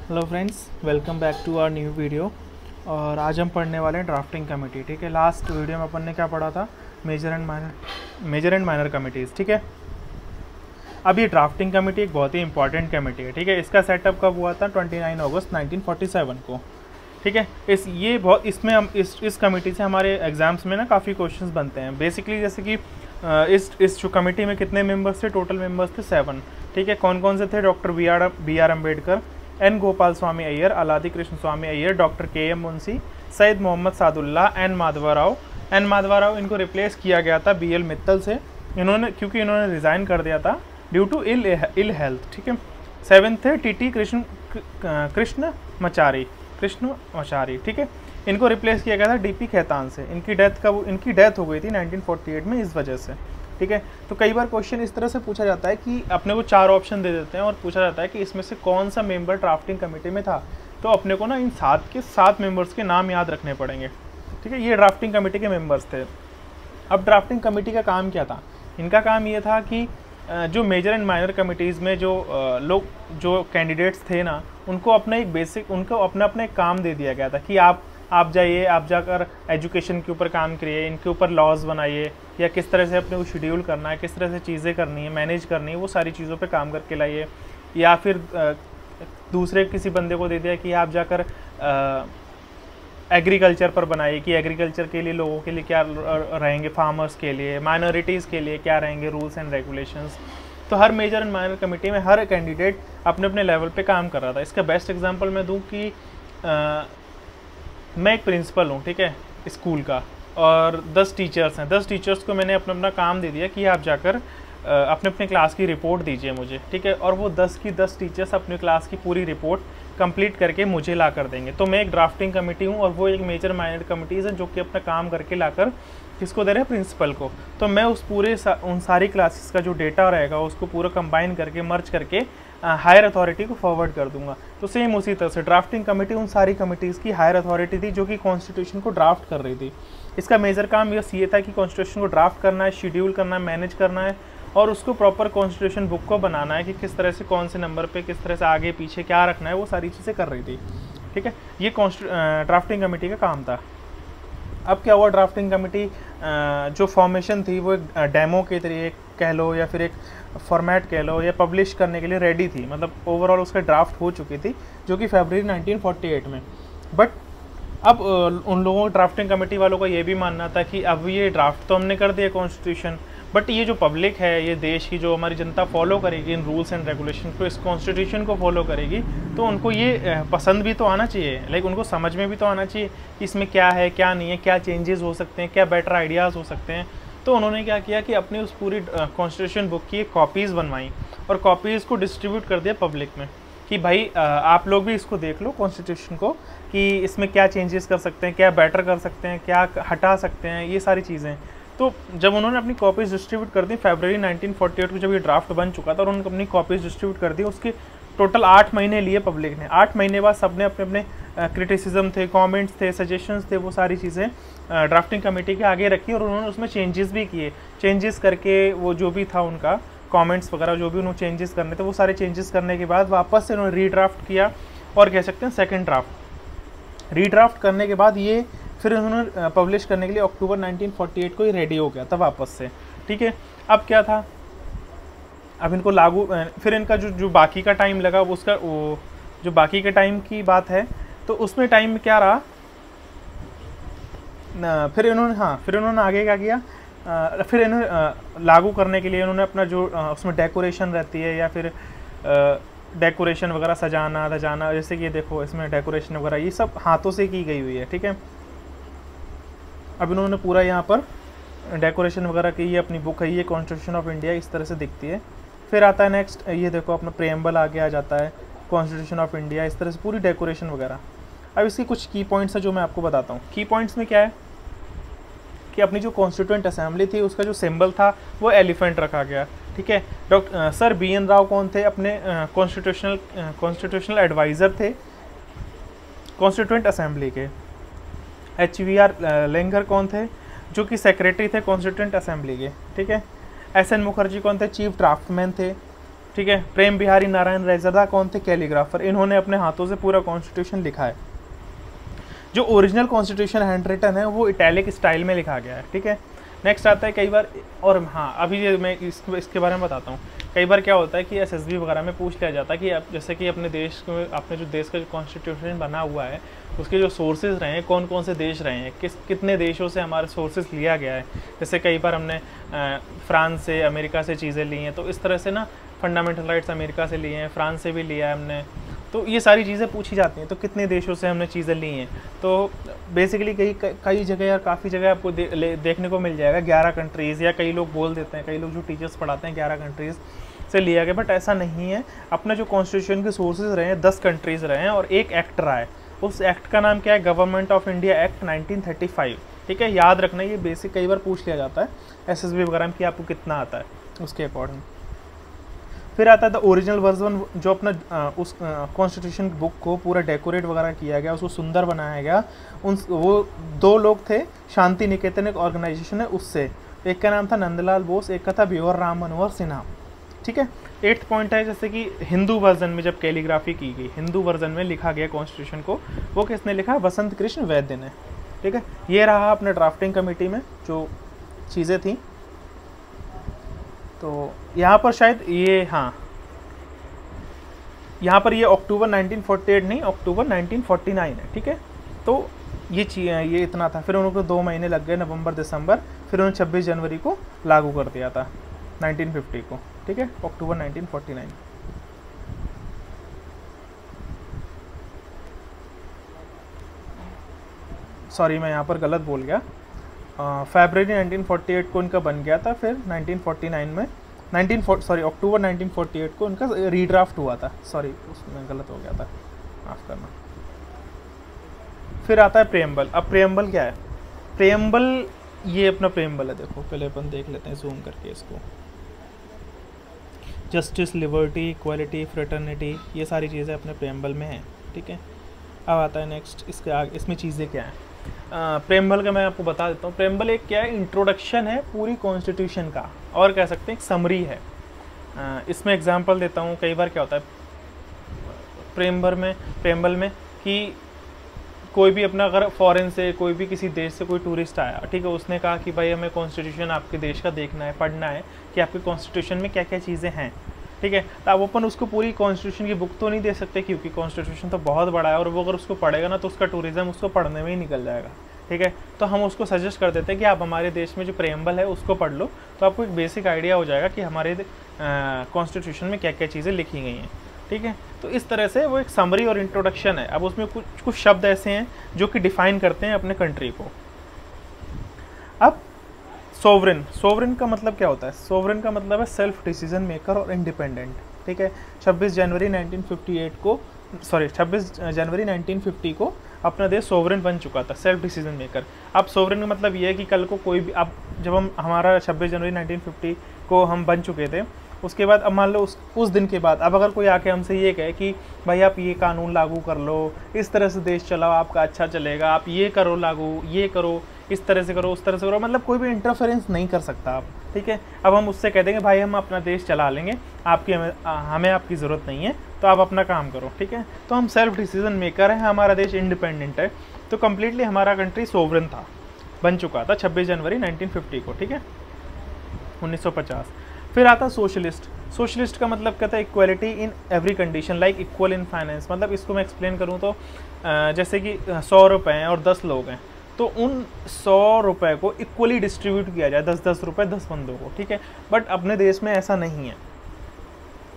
Hello friends, welcome back to our new video. और आज हम पढ़ने वाले हैं ड्राफ्टिंग कमेटी। ठीक है, लास्ट वीडियो में अपन ने क्या पढ़ा था? Major and minor committees. ठीक है, अब ये ड्राफ्टिंग कमेटी एक बहुत ही इंपॉर्टेंट कमेटी है। ठीक है, इसका सेटअप कब हुआ था? 29 अगस्त 1947 को। ठीक है, इसमें हम इस कमेटी से हमारे एग्जाम्स में ना काफ़ी क्वेश्चंस बनते हैं। बेसिकली जैसे कि इस जो कमेटी में कितने मेंबर्स थे? टोटल मेंबर्स थे 7। ठीक है, कौन कौन से थे? Doctor B R Ambedkar, N Gopal Swami Ayyar, Alladi Krishna Swami Ayyar, doctor K M Munshi, Syed Mohammad Saadulla, N Madhava Rao इनको रिप्लेस किया गया था बी एल मित्तल से, क्योंकि इन्होंने रिज़ाइन कर दिया था ड्यू टू इल हेल्थ। ठीक है, 7 थे टी टी कृष्ण मचारी। ठीक है, इनको रिप्लेस किया गया था डी पी खेतान से। इनकी डेथ हो गई थी 1948 में इस वजह से। ठीक है, तो कई बार क्वेश्चन इस तरह से पूछा जाता है कि अपने को 4 ऑप्शन दे देते हैं और पूछा जाता है कि इसमें से कौन सा मेंबर ड्राफ्टिंग कमेटी में था। तो अपने को ना इन 7 मेंबर्स के नाम याद रखने पड़ेंगे। ठीक है, ये ड्राफ्टिंग कमेटी के मेंबर्स थे। अब ड्राफ्टिंग कमेटी का काम क्या था? इनका काम ये था कि जो मेजर एंड माइनर कमेटीज़ में जो कैंडिडेट्स थे ना, उनको अपना एक काम दे दिया गया था कि आप जाकर एजुकेशन के ऊपर काम करिए, इनके ऊपर लॉज बनाइए, या किस तरह से अपने को शेड्यूल करना है, किस तरह से चीज़ें करनी है, मैनेज करनी है, वो सारी चीज़ों पे काम करके लाइए। या फिर दूसरे किसी बंदे को दे दिया कि आप जाकर एग्रीकल्चर पर बनाइए कि एग्रीकल्चर के लिए लोगों के लिए क्या रहेंगे, फार्मर्स के लिए, माइनॉरिटीज़ के लिए क्या रहेंगे रूल्स एंड रेगुलेशंस। तो हर मेजर एंड माइनर कमेटी में हर कैंडिडेट अपने अपने लेवल पे काम कर रहा था। इसका बेस्ट एग्जांपल मैं दूं कि मैं एक प्रिंसिपल हूँ, ठीक है, स्कूल का, और 10 टीचर्स हैं। 10 टीचर्स को मैंने अपना अपना काम दे दिया कि आप जाकर अपने अपने क्लास की रिपोर्ट दीजिए मुझे। ठीक है, और वो 10 की 10 टीचर्स अपनी क्लास की पूरी रिपोर्ट कंप्लीट करके मुझे ला कर देंगे। तो मैं एक ड्राफ्टिंग कमेटी हूँ और वो एक मेजर माइनर कमेटीज़ है जो कि अपना काम करके लाकर किसको दे रहे हैं? प्रिंसिपल को। तो मैं उन सारी क्लासेस का जो डेटा रहेगा उसको पूरा कंबाइन करके मर्ज करके हायर अथॉरिटी को फॉरवर्ड कर दूंगा। तो सेम उसी तरह से ड्राफ्टिंग कमेटी उन सारी कमेटीज़ की हायर अथॉरिटी थी जो कि कॉन्स्टिट्यूशन को ड्राफ्ट कर रही थी। इसका मेजर काम ये था कि कॉन्स्टिट्यूशन को ड्राफ्ट करना है, शेड्यूल करना है, मैनेज करना है, और उसको प्रॉपर कॉन्स्टिट्यूशन बुक को बनाना है कि किस तरह से कौन से नंबर पे किस तरह से आगे पीछे क्या रखना है, वो सारी चीज़ें कर रही थी। ठीक है, ये ड्राफ्टिंग कमेटी का काम था। अब क्या हुआ? ड्राफ्टिंग कमेटी जो फॉर्मेशन थी वो एक डेमो के तरीके कह लो या फिर एक फॉर्मेट कह लो या पब्लिश करने के लिए रेडी थी। मतलब ओवरऑल उसका ड्राफ्ट हो चुकी थी जो कि फरवरी 1948 में। बट अब उन लोगों ड्राफ्टिंग कमेटी वालों का ये भी मानना था कि अब ये ड्राफ्ट तो हमने कर दिया कॉन्स्टिट्यूशन, बट ये जो पब्लिक है, ये देश की जो हमारी जनता फॉलो करेगी इन रूल्स एंड रेगुलेशन को, इस कॉन्स्टिट्यूशन को फॉलो करेगी, तो उनको ये पसंद भी तो आना चाहिए, लाइक उनको समझ में भी तो आना चाहिए कि इसमें क्या है क्या नहीं है, क्या चेंजेस हो सकते हैं, क्या बेटर आइडियाज़ हो सकते हैं। तो उन्होंने क्या किया कि अपनी उस पूरी कॉन्स्टिट्यूशन बुक की कॉपीज़ बनवाई और कॉपीज़ को डिस्ट्रीब्यूट कर दिया पब्लिक में कि भाई आप लोग भी इसको देख लो कॉन्स्टिट्यूशन को कि इसमें क्या चेंजेस कर सकते हैं, क्या बेटर कर सकते हैं, क्या हटा सकते हैं, ये सारी चीज़ें। तो जब उन्होंने अपनी कॉपीज़ डिस्ट्रीब्यूट कर दी फरवरी 1948 को, जब ये ड्राफ्ट बन चुका था और उन्होंने अपनी कॉपीज़ डिस्ट्रीब्यूट कर दी, उसके टोटल 8 महीने लिए पब्लिक ने। 8 महीने बाद सबने अपने अपने क्रिटिसिज्म थे, कमेंट्स थे, सजेशंस थे, वो सारी चीज़ें ड्राफ्टिंग कमेटी के आगे रखी और उन्होंने उसमें चेंजेस भी किए। चेंजेस करके वो जो भी था उनका कमेंट्स वगैरह जो भी उन्होंने चेंजेस करने थे, वो सारे चेंजेस करने के बाद वापस से उन्होंने रीड्राफ्ट किया और कह सकते हैं सेकेंड ड्राफ्ट। रीड्राफ्ट करने के बाद ये फिर उन्होंने पब्लिश करने के लिए अक्टूबर 1948 को ही रेडी हो गया था वापस से। ठीक है, अब क्या था? अब इनको लागू फिर इनका जो बाकी का टाइम लगा उसका जो बाकी के टाइम की बात है, तो उसमें टाइम में क्या रहा? फिर इन्होंने आगे क्या किया? फिर इन्होंने लागू करने के लिए उन्होंने अपना जो उसमें डेकोरेशन रहती है या फिर डेकोरेशन वगैरह सजाना धजाना, जैसे कि देखो इसमें डेकोरेशन वगैरह ये सब हाथों से की गई हुई है। ठीक है, अब इन्होंने पूरा यहाँ पर डेकोरेशन वगैरह की, ये अपनी बुक है, ये कॉन्स्टिट्यूशन ऑफ इंडिया इस तरह से दिखती है। फिर आता है नेक्स्ट, ये देखो अपना प्रेम्बल आगे आ जाता है, कॉन्स्टिट्यूशन ऑफ इंडिया, इस तरह से पूरी डेकोरेशन वगैरह। अब इसकी कुछ की पॉइंट्स है जो मैं आपको बताता हूँ। की पॉइंट्स में क्या है कि अपनी जो कॉन्स्टिट्यूएंट असेंबली थी उसका जो सिंबल था वो एलिफेंट रखा गया। ठीक है, doctor sir B N Rau कौन थे? अपने कॉन्स्टिट्यूशनल एडवाइज़र थे कॉन्स्टिट्यूएंट असेंबली के। HVR लेंगर कौन थे? जो कि सेक्रेटरी थे कॉन्स्टिट्यूएंट असेंबली के। ठीक है, SN मुखर्जी कौन थे? चीफ ड्राफ्टमैन थे। ठीक है। प्रेम बिहारी नारायण रैज़दा कौन थे? कैलीग्राफर। इन्होंने अपने हाथों से पूरा कॉन्स्टिट्यूशन लिखा है। जो ओरिजिनल कॉन्स्टिट्यूशन हैंड रिटन है वो इटैलिक स्टाइल में लिखा गया है, ठीक है। नेक्स्ट आता है कई बार, और हाँ अभी ये मैं इसके बारे में बताता हूँ। कई बार क्या होता है कि एसएसबी वगैरह में पूछ लिया जाता है कि आप जैसे कि अपने देश में, अपने जो देश का जो कॉन्स्टिट्यूशन बना हुआ है उसके जो सोर्सेज रहे हैं, कौन कौन से देश रहे हैं, कितने देशों से हमारे सोर्सेज लिया गया है। जैसे कई बार हमने फ्रांस से, अमेरिका से चीज़ें ली हैं, तो इस तरह से ना फंडामेंटल राइट्स अमेरिका से लिए हैं, फ्रांस से भी लिया है हमने, तो ये सारी चीज़ें पूछी जाती हैं। तो कितने देशों से हमने चीज़ें ली हैं, तो बेसिकली कई जगह या काफ़ी जगह आपको देखने को मिल जाएगा 11 कंट्रीज़, या कई लोग बोल देते हैं, कई लोग जो टीचर्स पढ़ाते हैं 11 कंट्रीज़ से लिया गया, बट ऐसा नहीं है। अपना जो कॉन्स्टिट्यूशन के सोर्सेज रहे हैं 10 कंट्रीज़ रहे हैं और एक एक्ट रहा है। उस एक्ट का नाम क्या है? गवर्नमेंट ऑफ इंडिया एक्ट 1935, ठीक है। याद रखना, ये बेसिक कई बार पूछ लिया जाता है एसएसबी वगैरह में कि आपको कितना आता है उसके अकॉर्डिंग। फिर आता था ओरिजिनल वर्जन, जो अपना उस कॉन्स्टिट्यूशन बुक को पूरा डेकोरेट वगैरह किया गया, उसको सुंदर बनाया गया। वो 2 लोग थे, शांति निकेतन एक ऑर्गेनाइजेशन है उससे, एक का नाम था नंदलाल बोस, एक का था ब्योर राम मनोहर सिन्हा, ठीक है। 8th पॉइंट है जैसे कि हिंदू वर्जन में जब कैलीग्राफी की गई, हिंदू वर्जन में लिखा गया कॉन्स्टिट्यूशन को, वो किसने लिखा? वसंत कृष्ण वैद्य ने, ठीक है। ये रहा अपने ड्राफ्टिंग कमेटी में जो चीज़ें थी। तो यहाँ पर शायद ये, हाँ यहाँ पर ये अक्टूबर 1948 नहीं, अक्टूबर 1949 है, ठीक है। तो ये इतना था। फिर उनको 2 महीने लग गए, नवंबर दिसंबर, फिर उन्होंने 26 जनवरी को लागू कर दिया था 1950 को, ठीक है, अक्टूबर 1949। सॉरी मैं यहाँ पर गलत बोल गया, फरवरी 1948 को इनका बन गया था, फिर 1949 में अक्टूबर 1948 को इनका रीड्राफ्ट हुआ था, सॉरी उसमें गलत हो गया था, माफ़ करना। फिर आता है प्रेम्बल। अब प्रेम्बल क्या है? प्रेम्बल, ये अपना प्रेम्बल है, देखो पहले अपन देख लेते हैं जूम करके इसको। जस्टिस, लिबर्टी, इक्वालिटी, फ्रेटर्निटी, ये सारी चीज़ें अपने प्रेम्बल में हैं, ठीक है। अब आता है नेक्स्ट, इसके आगे इसमें चीज़ें क्या हैं। प्रेम्बल का मैं आपको बता देता हूँ। प्रेम्बल एक क्या है? इंट्रोडक्शन है पूरी कॉन्स्टिट्यूशन का, और कह सकते हैं एक समरी है। इसमें एग्जांपल देता हूँ। कई बार क्या होता है प्रेम्बल में कि कोई भी अपना, अगर फॉरेन से, कोई भी किसी देश से कोई टूरिस्ट आया, ठीक है, उसने कहा कि भाई हमें कॉन्स्टिट्यूशन आपके देश का देखना है, पढ़ना है कि आपके कॉन्स्टिट्यूशन में क्या क्या चीज़ें हैं, ठीक है। तो अब अपन उसको पूरी कॉन्स्टिट्यूशन की बुक तो नहीं दे सकते, क्योंकि कॉन्स्टिट्यूशन तो बहुत बड़ा है, और वो अगर उसको पढ़ेगा ना तो उसका टूरिज़्म उसको पढ़ने में ही निकल जाएगा, ठीक है। तो हम उसको सजेस्ट कर देते हैं कि आप हमारे देश में जो प्रेम्बल है उसको पढ़ लो, तो आपको एक बेसिक आइडिया हो जाएगा कि हमारे कॉन्स्टिट्यूशन में क्या क्या चीज़ें लिखी गई हैं, ठीक है। तो इस तरह से वो एक समरी और इंट्रोडक्शन है। अब उसमें कुछ शब्द ऐसे हैं जो कि डिफाइन करते हैं अपने कंट्री को। अब सोवरेन का मतलब क्या होता है? सोवरेन का मतलब है सेल्फ डिसीजन मेकर और इंडिपेंडेंट, ठीक है। 26 जनवरी 1950 को अपना देश सोवरेन बन चुका था, सेल्फ डिसीजन मेकर। अब सोवरेन का मतलब ये है कि कल को कोई भी, अब जब हमारा 26 जनवरी 1950 को हम बन चुके थे, उसके बाद अब मान लो उस दिन के बाद अब अगर कोई आके हमसे ये कहे कि भाई आप ये कानून लागू कर लो, इस तरह से देश चलाओ, आपका अच्छा चलेगा, आप ये करो लागू, ये करो, इस तरह से करो, उस तरह से करो, मतलब कोई भी इंटरफेरेंस नहीं कर सकता आप, ठीक है। अब हम उससे कह देंगे भाई हम अपना देश चला लेंगे, हमें आपकी ज़रूरत नहीं है, तो आप अपना काम करो, ठीक है। तो हम सेल्फ डिसीजन मेकर हैं, हमारा देश इंडिपेंडेंट है, तो कम्प्लीटली हमारा कंट्री सोवरेन था, बन चुका था 26 जनवरी 1950 को, ठीक है, 1950। फिर आता सोशलिस्ट का मतलब कहता है equality in every condition, like equal in finance. मतलब इसको मैं एक्सप्लेन करूँ तो जैसे कि 100 रुपये हैं और 10 लोग हैं, तो उन 100 रुपये को इक्वली डिस्ट्रीब्यूट किया जाए, 10-10 रुपये 10 बंदों को, ठीक है। बट अपने देश में ऐसा नहीं है।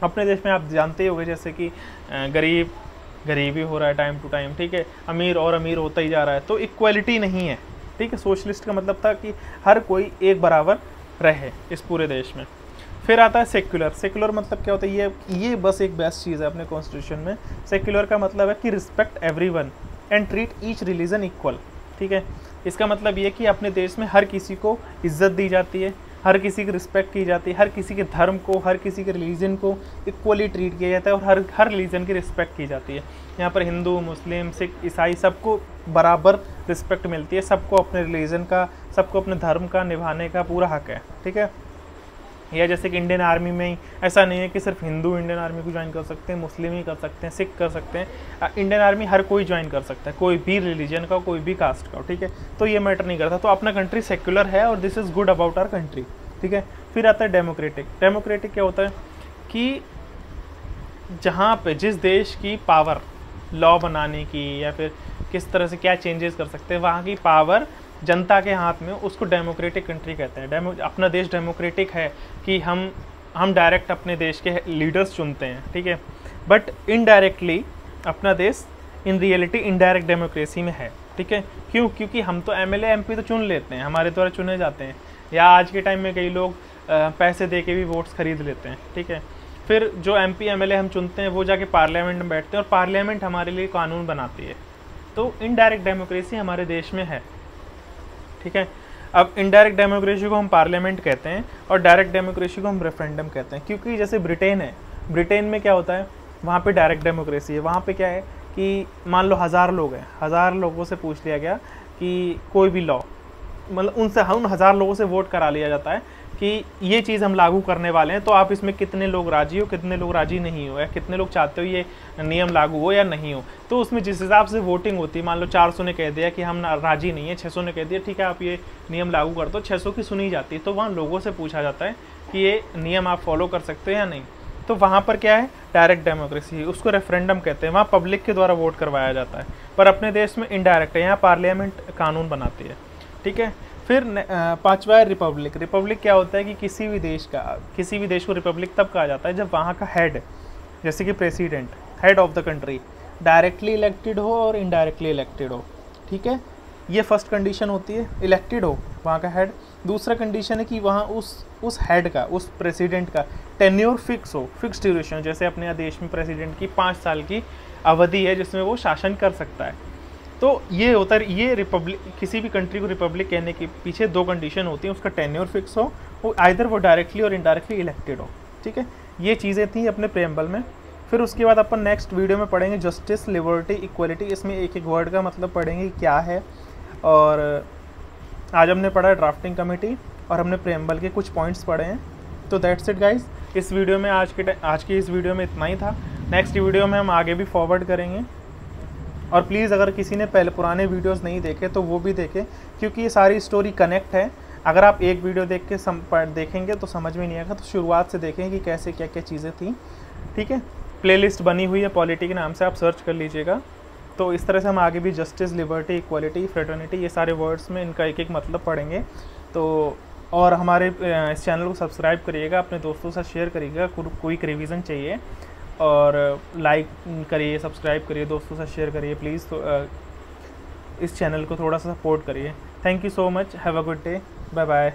अपने देश में आप जानते ही होंगे जैसे कि गरीबी हो रहा है टाइम टू टाइम, ठीक है, अमीर और अमीर होता ही जा रहा है, तो इक्वलिटी नहीं है, ठीक है। सोशलिस्ट का मतलब था कि हर कोई एक बराबर रहे इस पूरे देश में। फिर आता है सेक्युलर मतलब क्या होता है? ये बस एक बेस्ट चीज़ है अपने कॉन्स्टिट्यूशन में। सेक्युलर का मतलब है कि respect everyone and treat each religion equal, ठीक है। इसका मतलब ये कि अपने देश में हर किसी को इज्जत दी जाती है, हर किसी की रिस्पेक्ट की जाती है, हर किसी के धर्म को, हर किसी के रिलीजन को इक्वली ट्रीट किया जाता है, और हर रिलीजन की रिस्पेक्ट की जाती है। यहाँ पर हिंदू, मुस्लिम, सिख, ईसाई सबको बराबर रिस्पेक्ट मिलती है, सबको अपने रिलीजन का, सबको अपने धर्म का निभाने का पूरा हक है, ठीक है। या जैसे कि इंडियन आर्मी में ही ऐसा नहीं है कि सिर्फ हिंदू इंडियन आर्मी को ज्वाइन कर सकते हैं, मुस्लिम ही कर सकते हैं, सिख कर सकते हैं। इंडियन आर्मी हर कोई ज्वाइन कर सकता है, कोई भी रिलीजन का, कोई भी कास्ट का, ठीक है। तो ये मैटर नहीं करता। तो अपना कंट्री सेक्युलर है और this is good about our country, ठीक है। फिर आता है डेमोक्रेटिक। डेमोक्रेटिक क्या होता है कि जहाँ पे जिस देश की पावर लॉ बनाने की या फिर किस तरह से क्या चेंजेस कर सकते हैं, वहाँ की पावर जनता के हाथ में, उसको डेमोक्रेटिक कंट्री कहते हैं। अपना देश डेमोक्रेटिक है कि हम डायरेक्ट अपने देश के लीडर्स चुनते हैं, ठीक है। बट इनडायरेक्टली अपना देश इन रियलिटी इनडायरेक्ट डेमोक्रेसी में है, ठीक है। क्यों? क्योंकि हम तो एमएलए एमपी तो चुन लेते हैं, हमारे द्वारा चुने जाते हैं, या आज के टाइम में कई लोग पैसे दे के भी वोट्स खरीद लेते हैं, ठीक है। फिर जो एमपी एमएलए हम चुनते हैं वो जाके पार्लियामेंट में बैठते हैं और पार्लियामेंट हमारे लिए कानून बनाती है। तो इनडायरेक्ट डेमोक्रेसी हमारे देश में है, ठीक है। अब इनडायरेक्ट डेमोक्रेसी को हम पार्लियामेंट कहते हैं और डायरेक्ट डेमोक्रेसी को हम रेफरेंडम कहते हैं। क्योंकि जैसे ब्रिटेन है, ब्रिटेन में क्या होता है, वहाँ पे डायरेक्ट डेमोक्रेसी है। वहाँ पे क्या है कि मान लो 1000 लोग हैं, 1000 लोगों से पूछ लिया गया कि कोई भी लॉ, मतलब उन 1000 लोगों से वोट करा लिया जाता है कि ये चीज़ हम लागू करने वाले हैं, तो आप इसमें कितने लोग राजी हो, कितने लोग राजी नहीं हो, या कितने लोग चाहते हो ये नियम लागू हो या नहीं हो। तो उसमें जिस हिसाब से वोटिंग होती है, मान लो 400 ने कह दिया कि हम राजी नहीं है, 600 ने कह दिया ठीक है आप ये नियम लागू कर दो, 600 की सुनी जाती है। तो वहाँ लोगों से पूछा जाता है कि ये नियम आप फॉलो कर सकते हो या नहीं। तो वहाँ पर क्या है, डायरेक्ट डेमोक्रेसी, उसको रेफरेंडम कहते हैं। वहाँ पब्लिक के द्वारा वोट करवाया जाता है। पर अपने देश में इनडायरेक्ट है, यहाँ पार्लियामेंट कानून बनाती है, ठीक है। फिर पांचवा है रिपब्लिक। रिपब्लिक क्या होता है कि किसी भी देश को रिपब्लिक तब कहा जाता है जब वहाँ का हेड, जैसे कि president, head of the country, directly elected हो और इनडायरेक्टली इलेक्टेड हो, ठीक है। ये फर्स्ट कंडीशन होती है, इलेक्टेड हो वहाँ का हेड। दूसरा कंडीशन है कि वहाँ उस हेड का, उस प्रेसिडेंट का टेन्योर फिक्स हो, फिक्स ड्यूरेशन। जैसे अपने यहाँ देश में प्रेसिडेंट की 5 साल की अवधि है जिसमें वो शासन कर सकता है। तो ये होता है, ये रिपब्लिक, किसी भी कंट्री को रिपब्लिक कहने के पीछे 2 कंडीशन होती हैं, उसका टेन्योर फिक्स हो, वो आइदर वो डायरेक्टली और इनडायरेक्टली इलेक्टेड हो, ठीक है। ये चीज़ें थी अपने प्रेम्बल में। फिर उसके बाद अपन नेक्स्ट वीडियो में पढ़ेंगे जस्टिस, लिबर्टी, इक्वलिटी। इसमें एक एक वर्ड का मतलब पढ़ेंगे क्या है। और आज हमने पढ़ा ड्राफ्टिंग कमेटी और हमने प्रेम्बल के कुछ पॉइंट्स पढ़े हैं। तो दैट्स इट गाइज। इस वीडियो में आज की इस वीडियो में इतना ही था। नेक्स्ट वीडियो में हम आगे भी फॉरवर्ड करेंगे। और प्लीज़ अगर किसी ने पहले पुराने वीडियोस नहीं देखे तो वो भी देखें, क्योंकि ये सारी स्टोरी कनेक्ट है। अगर आप एक वीडियो देख के देखेंगे तो समझ में नहीं आएगा, तो शुरुआत से देखें कि कैसे क्या क्या चीज़ें थी, ठीक है। प्लेलिस्ट बनी हुई है पॉलिटी के नाम से, आप सर्च कर लीजिएगा। तो इस तरह से हम आगे भी जस्टिस, लिबर्टी, इक्वालिटी, फ्रेटर्निटी, ये सारे वर्ड्स में इनका एक एक मतलब पढ़ेंगे। तो और हमारे इस चैनल को सब्सक्राइब करिएगा, अपने दोस्तों से शेयर करिएगा, क्विक रिवीजन चाहिए। और लाइक करिए, सब्सक्राइब करिए, दोस्तों से शेयर करिए प्लीज़। तो इस चैनल को थोड़ा सा सपोर्ट करिए। Thank you so much, have a good day, bye bye.